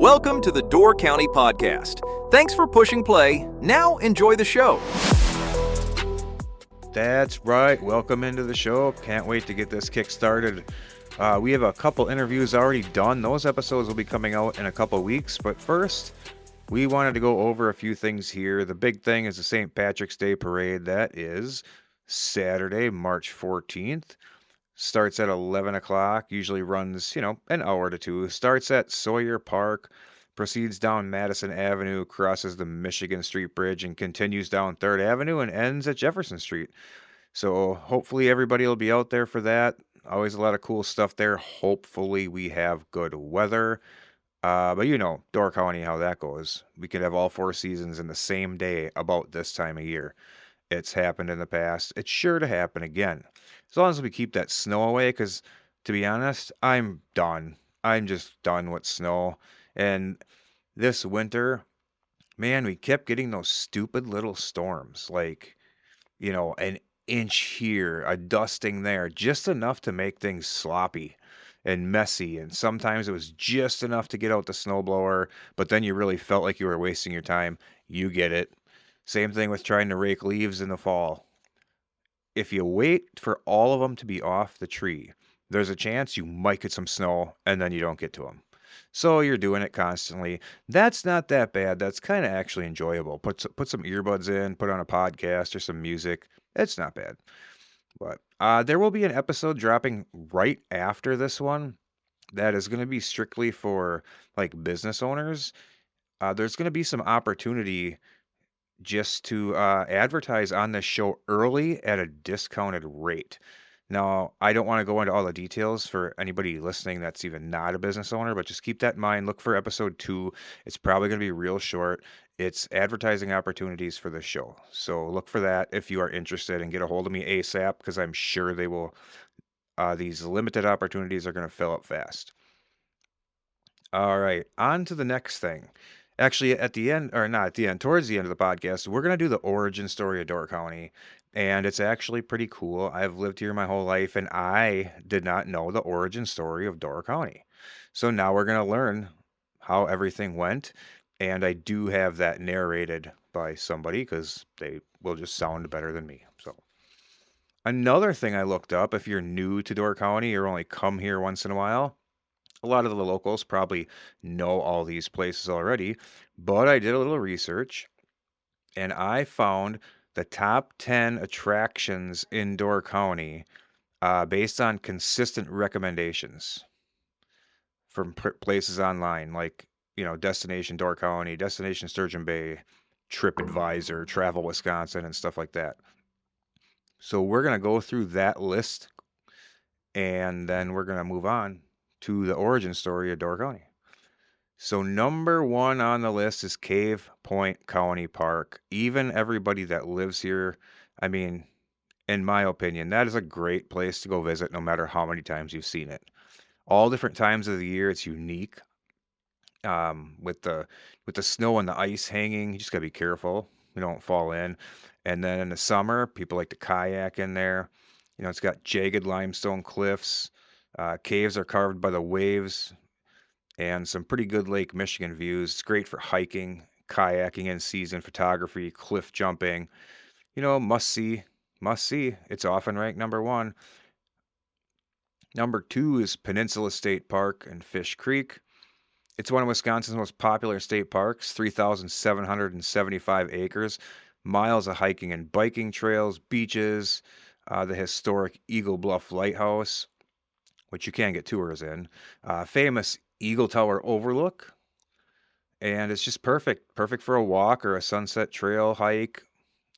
Welcome to the Door County Podcast. Thanks for pushing play. Now enjoy the show. That's right. Welcome into the show. Can't wait to get this kick started. We have a couple interviews already done. Those episodes will be coming out in a couple weeks. But first, we wanted to go over a few things here. The big thing is the St. Patrick's Day Parade. That is Saturday, March 14th. Starts at 11 o'clock, usually runs, an hour to two. Starts at Sawyer Park, proceeds down Madison Avenue, crosses the Michigan Street Bridge, and continues down 3rd Avenue and ends at Jefferson Street. So hopefully everybody will be out there for that. Always a lot of cool stuff there. Hopefully we have good weather. But Door County, how that goes. We could have all 4 seasons in the same day about this time of year. It's happened in the past. It's sure to happen again. As long as we keep that snow away, because to be honest, I'm done. I'm just done with snow. And this winter, man, we kept getting those stupid little storms, like, an inch here, a dusting there, just enough to make things sloppy and messy. And sometimes it was just enough to get out the snowblower, but then you really felt like you were wasting your time. You get it. Same thing with trying to rake leaves in the fall. If you wait for all of them to be off the tree, there's a chance you might get some snow and then you don't get to them. So you're doing it constantly. That's not that bad. That's kind of actually enjoyable. Put some earbuds in, put on a podcast or some music. It's not bad. But there will be an episode dropping right after this one that is going to be strictly for like business owners. There's going to be some opportunity just to advertise on this show early at a discounted rate. Now, I don't want to go into all the details for anybody listening that's even not a business owner, but just keep that in mind. Look for episode 2. It's probably going to be real short. It's advertising opportunities for the show. So look for that if you are interested and get a hold of me ASAP because I'm sure they will. These limited opportunities are going to fill up fast. All right, on to the next thing. Actually, at the end, or not at the end, towards the end of the podcast, we're going to do the origin story of Door County. And it's actually pretty cool. I've lived here my whole life, and I did not know the origin story of Door County. So now we're going to learn how everything went. And I do have that narrated by somebody because they will just sound better than me. So another thing I looked up, if you're new to Door County or only come here once in a while, a lot of the locals probably know all these places already, but I did a little research and I found the top 10 attractions in Door County based on consistent recommendations from places online like, Destination Door County, Destination Sturgeon Bay, TripAdvisor, Travel Wisconsin, and stuff like that. So we're going to go through that list and then we're going to move on to the origin story of Door County. So number 1 on the list is Cave Point County Park. Even everybody that lives here, I mean, in my opinion, that is a great place to go visit no matter how many times you've seen it. All different times of the year, it's unique. With the snow and the ice hanging, you just gotta be careful you don't fall in. And then in the summer, people like to kayak in there. It's got jagged limestone cliffs. Caves are carved by the waves and some pretty good Lake Michigan views. It's great for hiking, kayaking in season, photography, cliff jumping. Must see, must see. It's often ranked number 1. Number 2 is Peninsula State Park and Fish Creek. It's one of Wisconsin's most popular state parks, 3,775 acres, miles of hiking and biking trails, beaches, the historic Eagle Bluff Lighthouse, which you can get tours in, famous Eagle Tower overlook, and it's just perfect for a walk or a sunset trail hike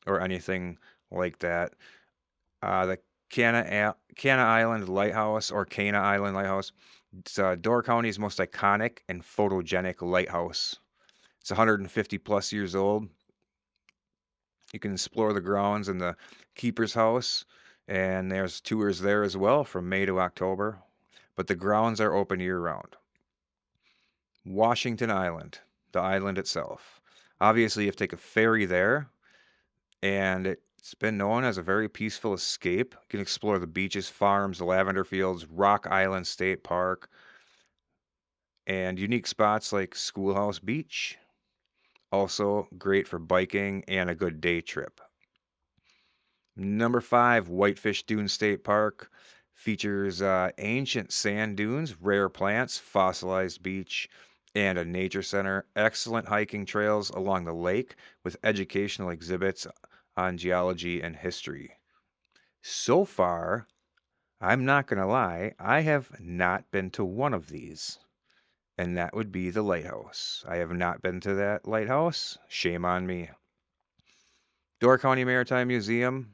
or anything like that. The Cana Island Lighthouse or Cana Island Lighthouse, it's Door County's most iconic and photogenic lighthouse. It's 150 plus years old. You can explore the grounds in the keeper's house, and there's tours there as well from May to October, but the grounds are open year round. Washington Island, the island itself. Obviously, you have to take a ferry there, and it's been known as a very peaceful escape. You can explore the beaches, farms, lavender fields, Rock Island State Park. and unique spots like Schoolhouse Beach. Also great for biking and a good day trip. Number 5, Whitefish Dune State Park features ancient sand dunes, rare plants, fossilized beach, and a nature center. Excellent hiking trails along the lake with educational exhibits on geology and history. So far, I'm not going to lie, I have not been to one of these, and that would be the lighthouse. I have not been to that lighthouse. Shame on me. Door County Maritime Museum.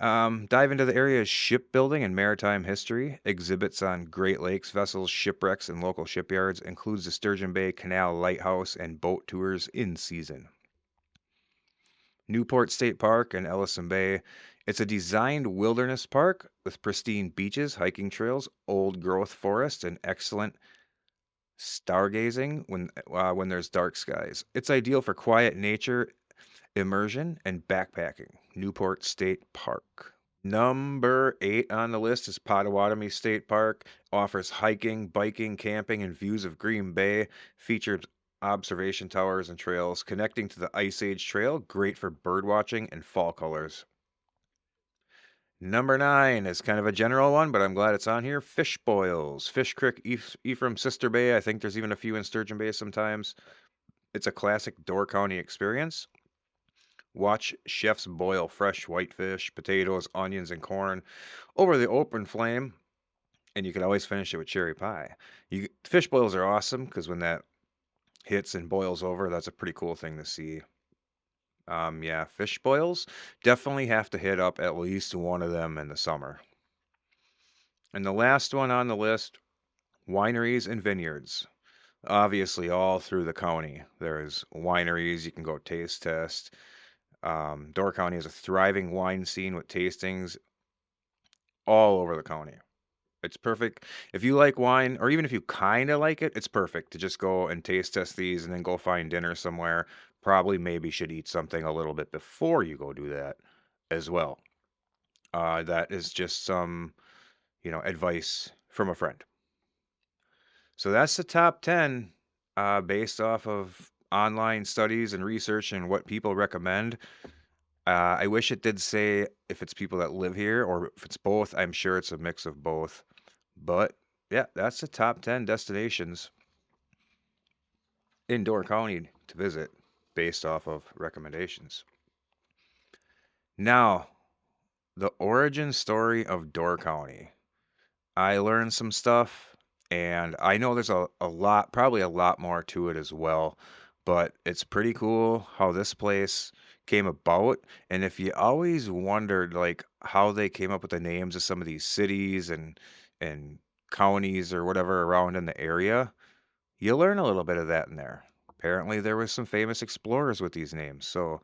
Dive into the area's shipbuilding and maritime history. Exhibits on Great Lakes vessels, shipwrecks, and local shipyards. Includes the Sturgeon Bay Canal Lighthouse and boat tours in season. Newport State Park and Ellison Bay. It's a designed wilderness park with pristine beaches, hiking trails, old growth forest, and excellent stargazing when there's dark skies. It's ideal for quiet nature immersion and backpacking. Newport State Park. Number 8 on the list is Potawatomi State Park. Offers hiking, biking, camping, and views of Green Bay. Features observation towers and trails connecting to the Ice Age Trail. Great for bird watching and fall colors. Number 9 is kind of a general one, but I'm glad it's on here. Fish Boils. Fish Creek, Ephraim Sister Bay. I think there's even a few in Sturgeon Bay sometimes. It's a classic Door County experience. Watch chefs boil fresh whitefish, potatoes, onions, and corn over the open flame, and you can always finish it with cherry pie. Fish boils are awesome because when that hits and boils over, that's a pretty cool thing to see. Yeah, fish boils definitely have to hit up at least one of them in the summer. And the last one on the list, wineries and vineyards. Obviously, all through the county, there's wineries you can go taste test. Door County is a thriving wine scene with tastings all over the county. It's perfect. If you like wine, or even if you kind of like it, it's perfect to just go and taste test these and then go find dinner somewhere. Probably maybe should eat something a little bit before you go do that as well. That is just some, advice from a friend. So that's the top 10 based off of online studies and research and what people recommend. I wish it did say if it's people that live here or if it's both. I'm sure it's a mix of both. But yeah, that's the top 10 destinations in Door County to visit based off of recommendations. Now, the origin story of Door County. I learned some stuff, and I know there's a lot, probably a lot more to it as well, but it's pretty cool how this place came about. And if you always wondered like how they came up with the names of some of these cities and counties or whatever around in the area, you learn a little bit of that in there. Apparently there was some famous explorers with these names. So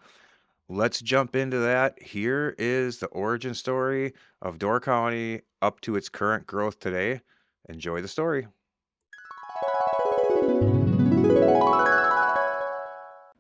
let's jump into that. Here is the origin story of Door County up to its current growth today. Enjoy the story.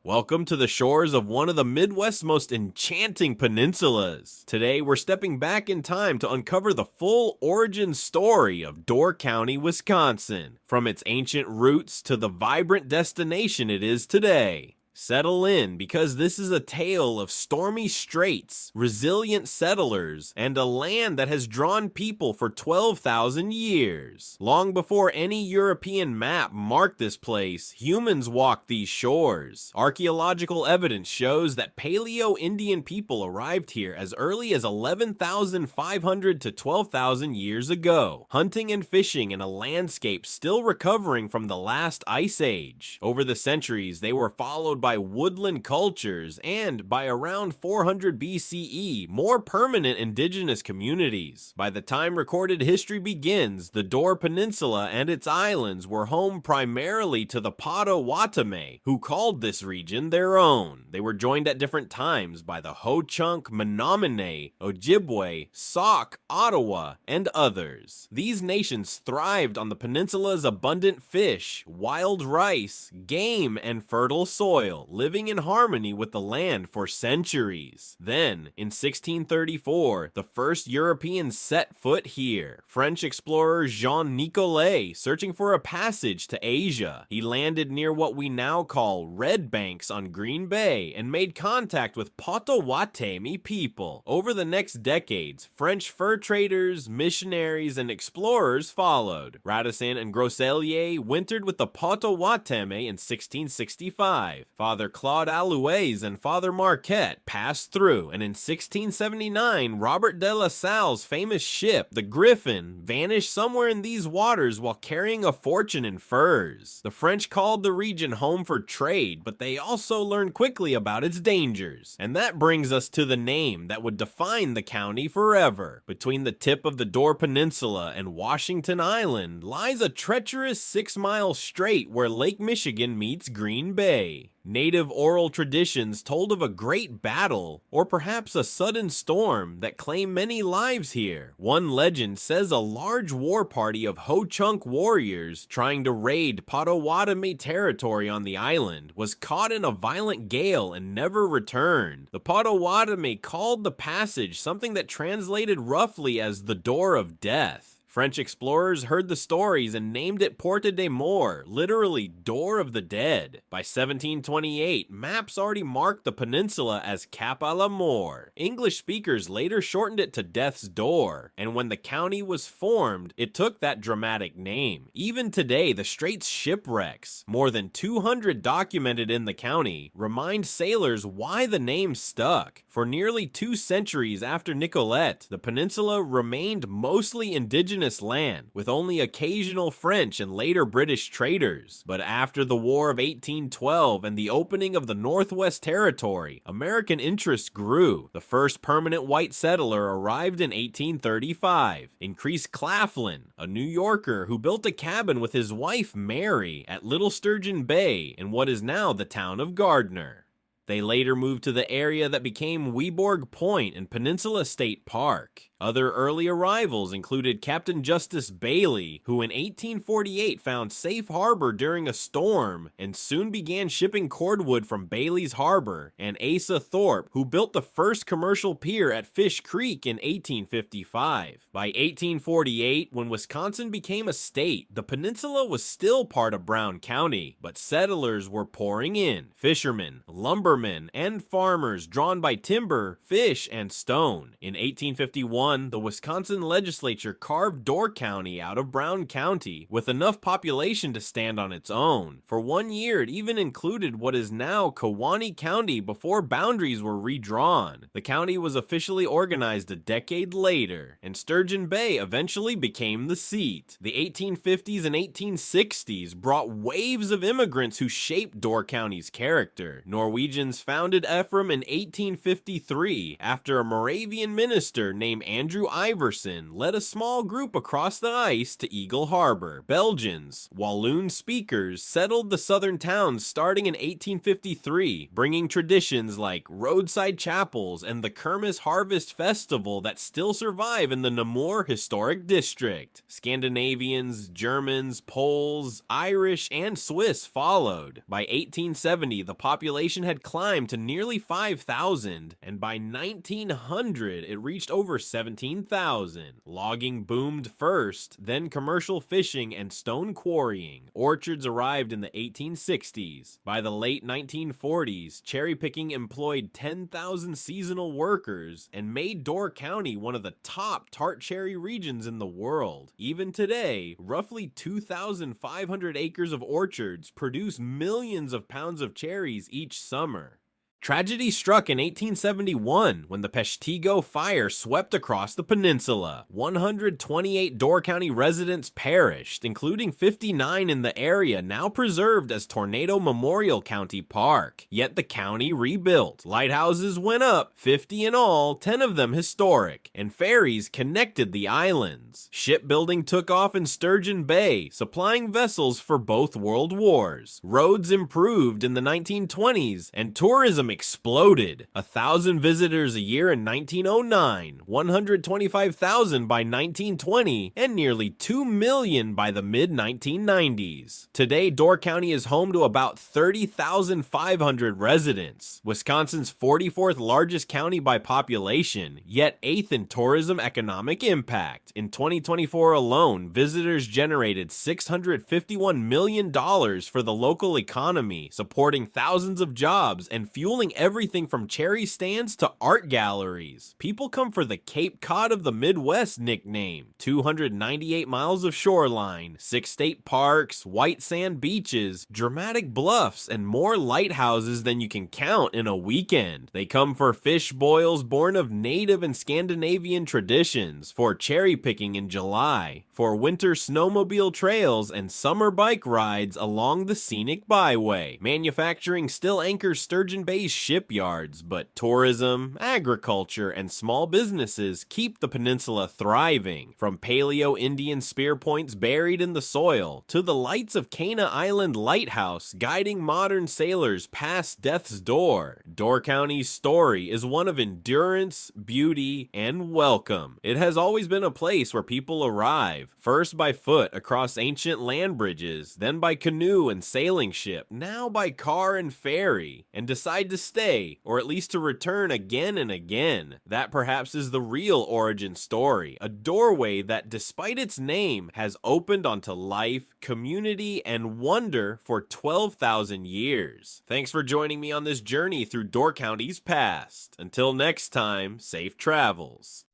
Welcome to the shores of one of the Midwest's most enchanting peninsulas. Today, we're stepping back in time to uncover the full origin story of Door County, Wisconsin, from its ancient roots to the vibrant destination it is today. Settle in, because this is a tale of stormy straits, resilient settlers, and a land that has drawn people for 12,000 years. Long before any European map marked this place, humans walked these shores. Archaeological evidence shows that Paleo-Indian people arrived here as early as 11,500 to 12,000 years ago, hunting and fishing in a landscape still recovering from the last ice age. Over the centuries, they were followed by woodland cultures and, by around 400 BCE, more permanent indigenous communities. By the time recorded history begins, the Door Peninsula and its islands were home primarily to the Potawatomi, who called this region their own. They were joined at different times by the Ho-Chunk, Menominee, Ojibwe, Sauk, Ottawa, and others. These nations thrived on the peninsula's abundant fish, wild rice, game, and fertile soil. soil, living in harmony with the land for centuries. Then, in 1634, the first Europeans set foot here. French explorer Jean Nicolet, searching for a passage to Asia. He landed near what we now call Red Banks on Green Bay and made contact with Potawatomi people. Over the next decades, French fur traders, missionaries, and explorers followed. Radisson and Groseilliers wintered with the Potawatomi in 1665. Father Claude Allouez and Father Marquette passed through, and in 1679, Robert de La Salle's famous ship, the Griffin, vanished somewhere in these waters while carrying a fortune in furs. The French called the region home for trade, but they also learned quickly about its dangers. And that brings us to the name that would define the county forever. Between the tip of the Door Peninsula and Washington Island lies a treacherous 6-mile strait where Lake Michigan meets Green Bay. Native oral traditions told of a great battle, or perhaps a sudden storm, that claimed many lives here. One legend says a large war party of Ho-Chunk warriors trying to raid Potawatomi territory on the island was caught in a violent gale and never returned. The Potawatomi called the passage something that translated roughly as the Door of Death. French explorers heard the stories and named it Porte des Morts, literally Door of the Dead. By 1728, maps already marked the peninsula as Cap à la Mort. English speakers later shortened it to Death's Door, and when the county was formed, it took that dramatic name. Even today, the strait's shipwrecks, more than 200 documented in the county, remind sailors why the name stuck. For nearly 2 centuries after Nicolette, the peninsula remained mostly indigenous land, with only occasional French and later British traders. But after the War of 1812 and the opening of the Northwest Territory, American interest grew. The first permanent white settler arrived in 1835, Increase Claflin, a New Yorker who built a cabin with his wife Mary at Little Sturgeon Bay in what is now the town of Gardner. They later moved to the area that became Weborg Point and Peninsula State Park. Other early arrivals included Captain Justice Bailey, who in 1848 found safe harbor during a storm and soon began shipping cordwood from Bailey's Harbor, and Asa Thorpe, who built the first commercial pier at Fish Creek in 1855. By 1848, when Wisconsin became a state, the peninsula was still part of Brown County, but settlers were pouring in. Fishermen, lumbermen, and farmers drawn by timber, fish, and stone. In 1851, the Wisconsin legislature carved Door County out of Brown County with enough population to stand on its own. For 1 year, it even included what is now Kewaunee County before boundaries were redrawn. The county was officially organized a decade later, and Sturgeon Bay eventually became the seat. The 1850s and 1860s brought waves of immigrants who shaped Door County's character. Norwegians founded Ephraim in 1853 after a Moravian minister named Andrew Iverson led a small group across the ice to Eagle Harbor. Belgians, Walloon speakers, settled the southern towns starting in 1853, bringing traditions like roadside chapels and the Kermis Harvest Festival that still survive in the Namur Historic District. Scandinavians, Germans, Poles, Irish, and Swiss followed. By 1870, the population had climbed to nearly 5,000, and by 1900, it reached over 17,000. Logging boomed first, then commercial fishing and stone quarrying. Orchards arrived in the 1860s. By the late 1940s, cherry picking employed 10,000 seasonal workers and made Door County one of the top tart cherry regions in the world. Even today, roughly 2,500 acres of orchards produce millions of pounds of cherries each summer. Tragedy struck in 1871 when the Peshtigo fire swept across the peninsula. 128 Door County residents perished, including 59 in the area now preserved as Tornado Memorial County Park. Yet the county rebuilt. Lighthouses went up, 50 in all, 10 of them historic, and ferries connected the islands. Shipbuilding took off in Sturgeon Bay, supplying vessels for both world wars. Roads improved in the 1920s, and tourism exploded. 1,000 visitors a year in 1909, 125,000 by 1920, and nearly 2 million by the mid-1990s. Today, Door County is home to about 30,500 residents, Wisconsin's 44th largest county by population, yet 8th in tourism economic impact. In 2024 alone, visitors generated $651 million for the local economy, supporting thousands of jobs and fueling everything from cherry stands to art galleries. People come for the Cape Cod of the Midwest nickname. 298 miles of shoreline, 6 state parks, white sand beaches, dramatic bluffs, and more lighthouses than you can count in a weekend. They come for fish boils born of native and Scandinavian traditions, for cherry picking in July, for winter snowmobile trails and summer bike rides along the scenic byway. Manufacturing still anchors Sturgeon Bay's shipyards, but tourism, agriculture, and small businesses keep the peninsula thriving. From Paleo-Indian spear points buried in the soil, to the lights of Cana Island Lighthouse guiding modern sailors past death's door, Door County's story is one of endurance, beauty, and welcome. It has always been a place where people arrive, first by foot across ancient land bridges, then by canoe and sailing ship, now by car and ferry, and decide to stay, or at least to return again and again. That perhaps is the real origin story, a doorway that, despite its name, has opened onto life, community, and wonder for 12,000 years. Thanks for joining me on this journey through Door County's past. Until next time, safe travels.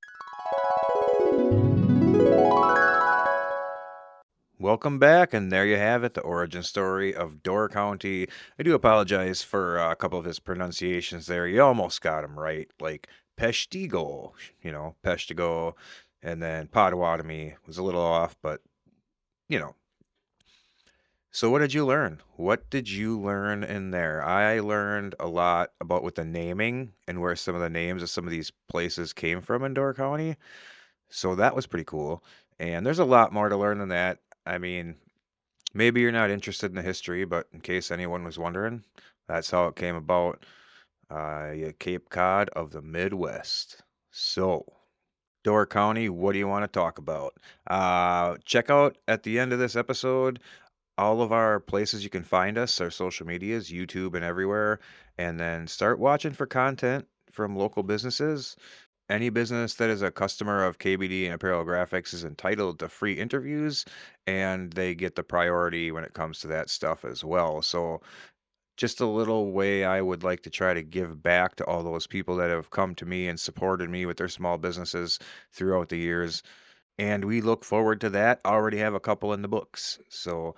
Welcome back, and there you have it, the origin story of Door County. I do apologize for a couple of his pronunciations there. You almost got him right, like Peshtigo, Peshtigo, and then Potawatomi was a little off, but, you know. So what did you learn? What did you learn in there? I learned a lot about with the naming and where some of the names of some of these places came from in Door County. So that was pretty cool. And there's a lot more to learn than that. I mean, maybe you're not interested in the history, but in case anyone was wondering, that's how it came about. Cape Cod of the Midwest. So, Door County, what do you want to talk about? Check out at the end of this episode all of our places you can find us, our social medias, YouTube and everywhere, and then start watching for content from local businesses. Any business that is a customer of KBD and Apparel Graphics is entitled to free interviews, and they get the priority when it comes to that stuff as well. So, just a little way I would like to try to give back to all those people that have come to me and supported me with their small businesses throughout the years. And we look forward to that. Already have a couple in the books. So,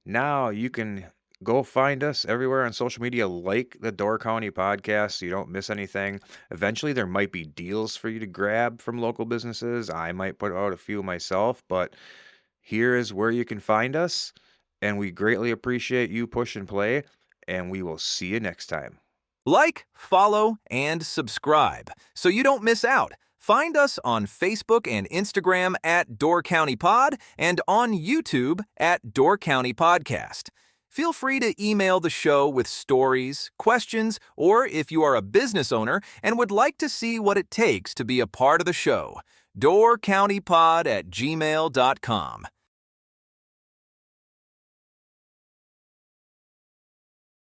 now you can go find us everywhere on social media, like the Door County podcast so you don't miss anything. Eventually, there might be deals for you to grab from local businesses. I might put out a few myself, but here is where you can find us. And we greatly appreciate you push and play, and we will see you next time. Like, follow, and subscribe so you don't miss out. Find us on Facebook and Instagram at Door County Pod and on YouTube at Door County Podcast. Feel free to email the show with stories, questions, or if you are a business owner and would like to see what it takes to be a part of the show, doorcountypod@gmail.com.